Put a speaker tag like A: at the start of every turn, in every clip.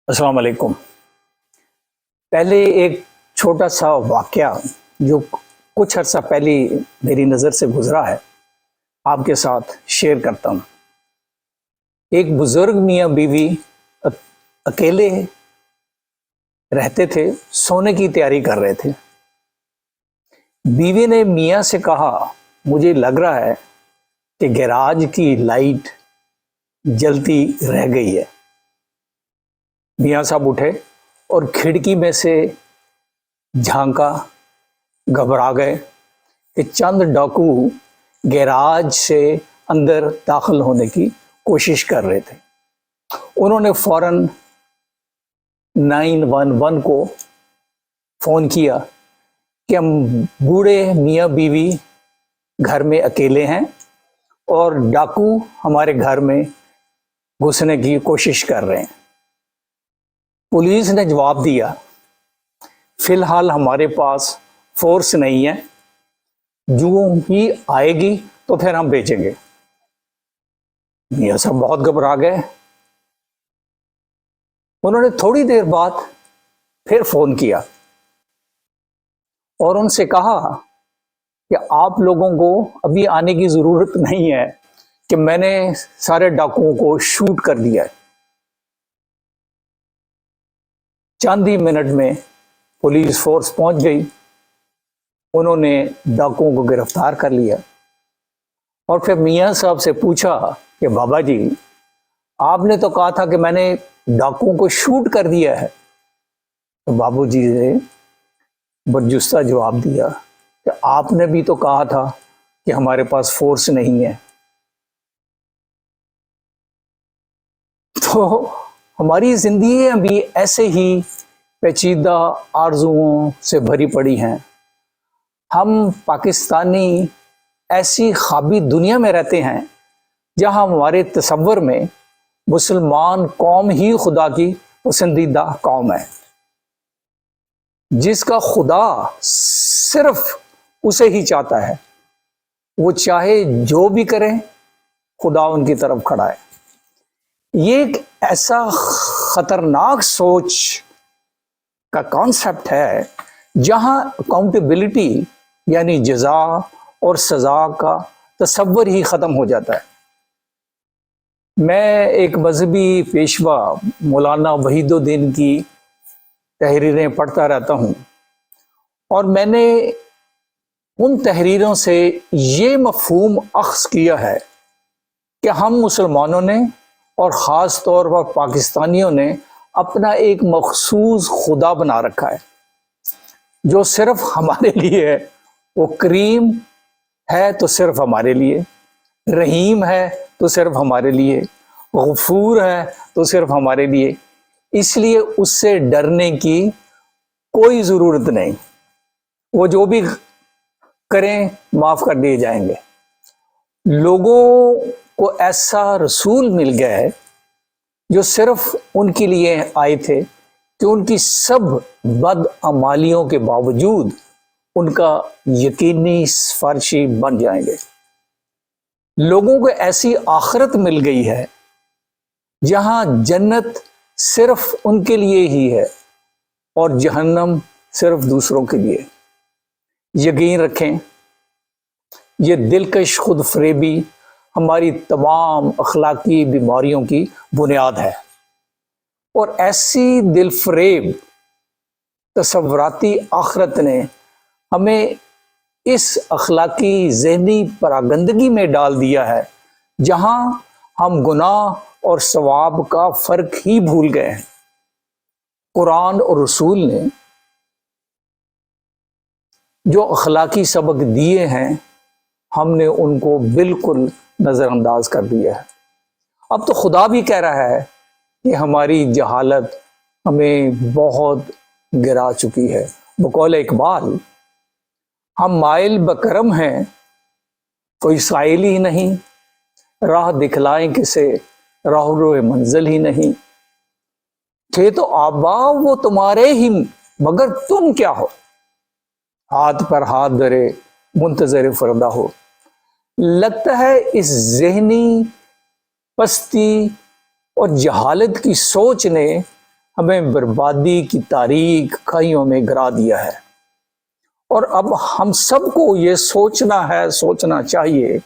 A: अस्सलाम वालेकुम। पहले एक छोटा सा वाक़या जो कुछ अर्सा पहले मेरी नज़र से गुज़रा है आपके साथ शेयर करता हूँ। एक बुज़ुर्ग मियाँ बीवी अकेले रहते थे, सोने की तैयारी कर रहे थे। बीवी ने मियाँ से कहा, मुझे लग रहा है कि गैराज की लाइट जलती रह गई है। मियाँ साहब उठे और खिड़की में से झांका, घबरा गए कि चंद डाकू गैराज से अंदर दाखिल होने की कोशिश कर रहे थे। उन्होंने फौरन 911 को फ़ोन किया कि हम बूढ़े मियाँ बीवी घर में अकेले हैं और डाकू हमारे घर में घुसने की कोशिश कर रहे हैं। पुलिस ने जवाब दिया, फिलहाल हमारे पास फोर्स नहीं है, जो ही आएगी तो फिर हम भेजेंगे। मियाँ साहब बहुत घबरा गए। उन्होंने थोड़ी देर बाद फिर फोन किया और उनसे कहा कि आप लोगों को अभी आने की जरूरत नहीं है कि मैंने सारे डाकुओं को शूट कर दिया है। चंद ही मिनट में पुलिस फोर्स पहुंच गई। उन्होंने डाकुओं को गिरफ्तार कर लिया और फिर मियाँ साहब से पूछा कि बाबा जी, आपने तो कहा था कि मैंने डाकुओं को शूट कर दिया है। तो बाबूजी ने बरजुस्ता जवाब दिया कि आपने भी तो कहा था कि हमारे पास फोर्स नहीं है। तो हमारी जिंदगी अभी ऐसे ही पेचीदा आरजुओं से भरी पड़ी हैं। हम पाकिस्तानी ऐसी ख्वाबी दुनिया में रहते हैं जहां हमारे तसव्वुर में मुसलमान कौम ही खुदा की पसंदीदा कौम है, जिसका खुदा सिर्फ उसे ही चाहता है। वो चाहे जो भी करें, खुदा उनकी तरफ खड़ा है। ये एक ऐसा खतरनाक सोच का कॉन्सेप्ट है जहां अकाउंटेबिलिटी यानी जजा और सजा का तसव्वुर ही खत्म हो जाता है। मैं एक मजहबी पेशवा मौलाना वहीदुद्दीन की तहरीरें पढ़ता रहता हूँ और मैंने उन तहरीरों से ये मफहूम अख्ज़ किया है कि हम मुसलमानों ने और ख़ास तौर पर पाकिस्तानियों ने अपना एक मखसूस खुदा बना रखा है जो सिर्फ हमारे लिए है। वो करीम है तो सिर्फ हमारे लिए, रहीम है तो सिर्फ हमारे लिए, गफूर है तो सिर्फ हमारे लिए। इसलिए उससे डरने की कोई ज़रूरत नहीं। वो जो भी करें माफ़ कर दिए जाएंगे। लोगों को ऐसा रसूल मिल गया है जो सिर्फ उनके लिए आए थे कि उनकी सब बदअमालियों के बावजूद उनका यकीनी सिफारिशी बन जाएंगे। लोगों को ऐसी आखिरत मिल गई है जहां जन्नत सिर्फ उनके लिए ही है और जहन्नम सिर्फ दूसरों के लिए। यकीन रखें, ये दिलकश खुद फरेबी हमारी तमाम अखलाकी बीमारियों की बुनियाद है और ऐसी दिलफरेब तसव्वुराती आखिरत ने हमें इस अखलाकी ज़हनी परागंदगी में डाल दिया है जहां हम गुनाह और सवाब का फ़र्क ही भूल गए हैं। कुरान और रसूल ने जो अखलाकी सबक दिए हैं, हमने उनको बिल्कुल नज़रअंदाज कर दिया है। अब तो खुदा भी कह रहा है कि हमारी जहालत हमें बहुत गिरा चुकी है। बकौल इकबाल, हम माइल बकरम हैं, कोई साइल ही नहीं, राह दिखलाएं किसे, राह मंजिल ही नहीं। थे तो आबा वो तुम्हारे ही, मगर तुम क्या हो, हाथ पर हाथ धरे मुंतजर फरदा हो। लगता है इस ज़हनी पस्ती और जहालत की सोच ने ہمیں بربادی کی تاریک کھائیوں میں گرا دیا ہے۔ اور اب ہم سب کو یہ سوچنا چاہیے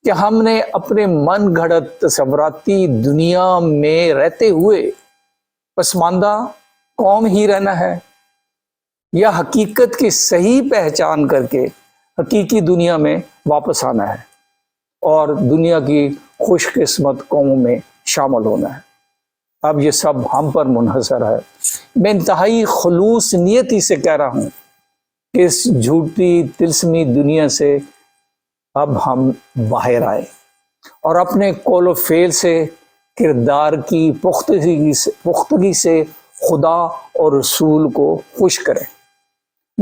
A: کہ ہم نے اپنے من گھڑت تصوراتی دنیا میں رہتے ہوئے پسماندہ قوم ہی رہنا ہے، یا حقیقت کی صحیح پہچان کر کے حقیقی دنیا میں واپس آنا ہے اور دنیا کی خوش قسمت قوموں میں شامل ہونا ہے۔ اب یہ سب ہم پر منحصر ہے۔ میں انتہائی خلوص نیتی سے کہہ رہا ہوں کہ اس جھوٹی تلسمی دنیا سے اب ہم باہر آئے اور اپنے قول و فعل سے، کردار کی پختگی سے خدا اور رسول کو خوش کریں۔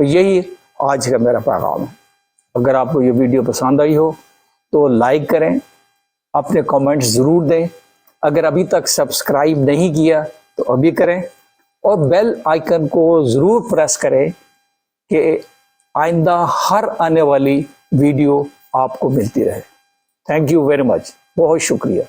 A: یہی آج کا میرا پیغام ہے۔ اگر آپ کو یہ ویڈیو پسند آئی ہو تو لائک کریں، اپنے کامنٹ ضرور دیں، اگر ابھی تک سبسکرائب نہیں کیا تو ابھی کریں، اور بیل آئیکن کو ضرور پریس کریں کہ آئندہ ہر آنے والی ویڈیو آپ کو ملتی رہے۔ تھینک یو ویری مچ، بہت شکریہ۔